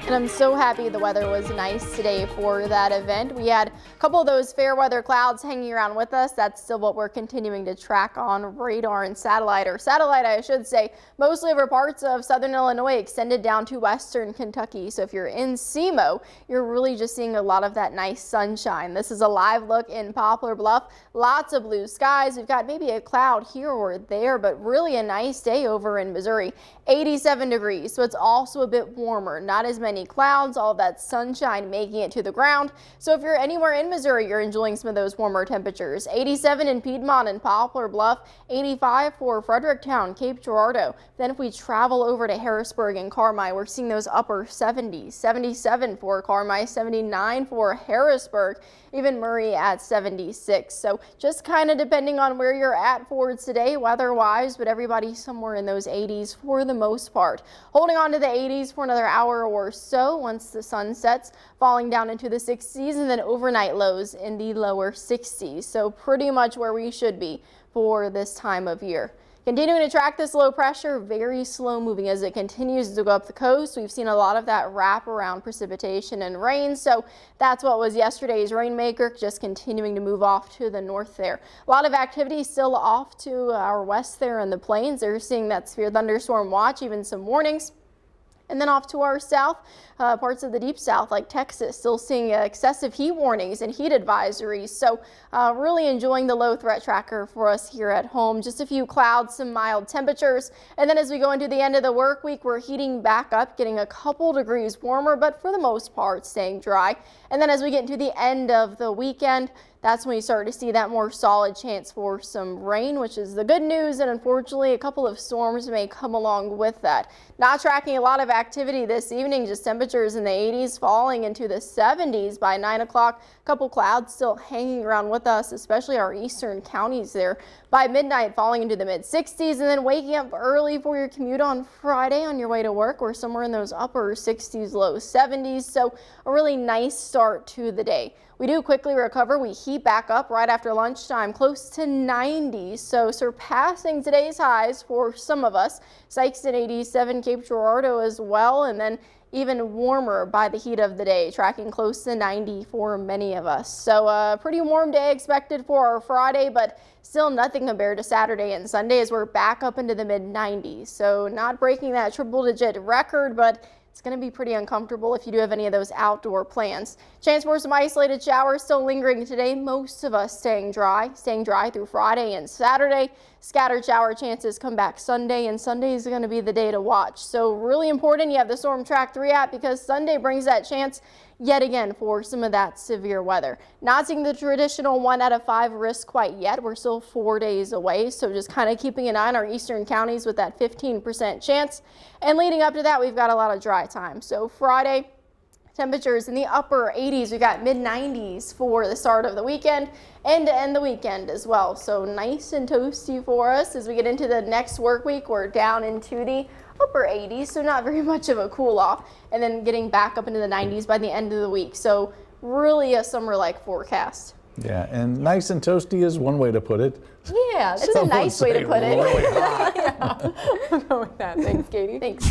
And I'm so happy the weather was nice today for that event. We had a couple of those fair weather clouds hanging around with us. That's still what we're continuing to track on radar and satellite, I should say, mostly over parts of southern Illinois, extended down to western Kentucky. So if you're in SEMO, you're really just seeing a lot of that nice sunshine. This is a live look in Poplar Bluff. Lots of blue skies. We've got maybe a cloud here or there, but really a nice day over in Missouri. 87 degrees, so it's also a bit warmer. Not as many clouds, all that sunshine making it to the ground. So if you're anywhere in Missouri, you're enjoying some of those warmer temperatures. 87 in Piedmont and Poplar Bluff, 85 for Fredericktown, Cape Girardeau. Then if we travel over to Harrisburg and Carmi, we're seeing those upper 70s. 77 for Carmi, 79 for Harrisburg, even Murray at 76. So just kind of depending on where you're at for today weather-wise, but everybody somewhere in those 80s for the most part. Holding on to the 80s for another hour or so once the sun sets, falling down into the 60s, and then overnight lows in the lower 60s. So pretty much where we should be for this time of year. Continuing to track this low pressure, very slow moving as it continues to go up the coast. We've seen a lot of that wrap around precipitation and rain. So that's what was yesterday's rainmaker, just continuing to move off to the north there. A lot of activity still off to our west there in the plains. They're seeing that severe thunderstorm watch, even some warnings. And then off to our south, parts of the deep south like Texas, still seeing excessive heat warnings and heat advisories. So really enjoying the low threat tracker for us here at home. Just a few clouds, some mild temperatures. And then as we go into the end of the work week, we're heating back up, getting a couple degrees warmer, but for the most part staying dry. And then as we get into the end of the weekend, that's when we start to see that more solid chance for some rain, which is the good news. And unfortunately, a couple of storms may come along with that. Not tracking a lot of activity this evening, just temperatures in the 80s falling into the 70s by 9 o'clock. A couple clouds still hanging around with us, especially our eastern counties there. By midnight, falling into the mid 60s, and then waking up early for your commute on Friday on your way to work. We're somewhere in those upper 60s, low 70s. So a really nice start to the day. We do quickly recover. We heat back up right after lunchtime, close to 90, so surpassing today's highs for some of us. Sikeston 87, Cape Girardeau as well, and then even warmer by the heat of the day, tracking close to 90 for many of us. So a pretty warm day expected for our Friday, but still nothing compared to Saturday and Sunday as we're back up into the mid 90s. So not breaking that triple-digit record, but it's going to be pretty uncomfortable if you do have any of those outdoor plans. Chance for some isolated showers still lingering today. Most of us staying dry through Friday and Saturday. Scattered shower chances come back Sunday, and Sunday is going to be the day to watch. So really important you have the Storm Track 3 app because Sunday brings that chance yet again for some of that severe weather. Not seeing the traditional 1 out of 5 risk quite yet. We're still 4 days away, so just kind of keeping an eye on our eastern counties with that 15% chance. And leading up to that, we've got a lot of dry time. So Friday, temperatures in the upper 80s. We got mid 90s for the start of the weekend and to end the weekend as well. So nice and toasty for us as we get into the next work week. We're down into the upper 80s, so not very much of a cool off, and then getting back up into the 90s by the end of the week. So really a summer-like forecast. Yeah, and nice and toasty is one way to put it. Yeah, it's a nice way to put it. Really hot. Yeah. I'll go with that. Thanks, Katie. Thanks.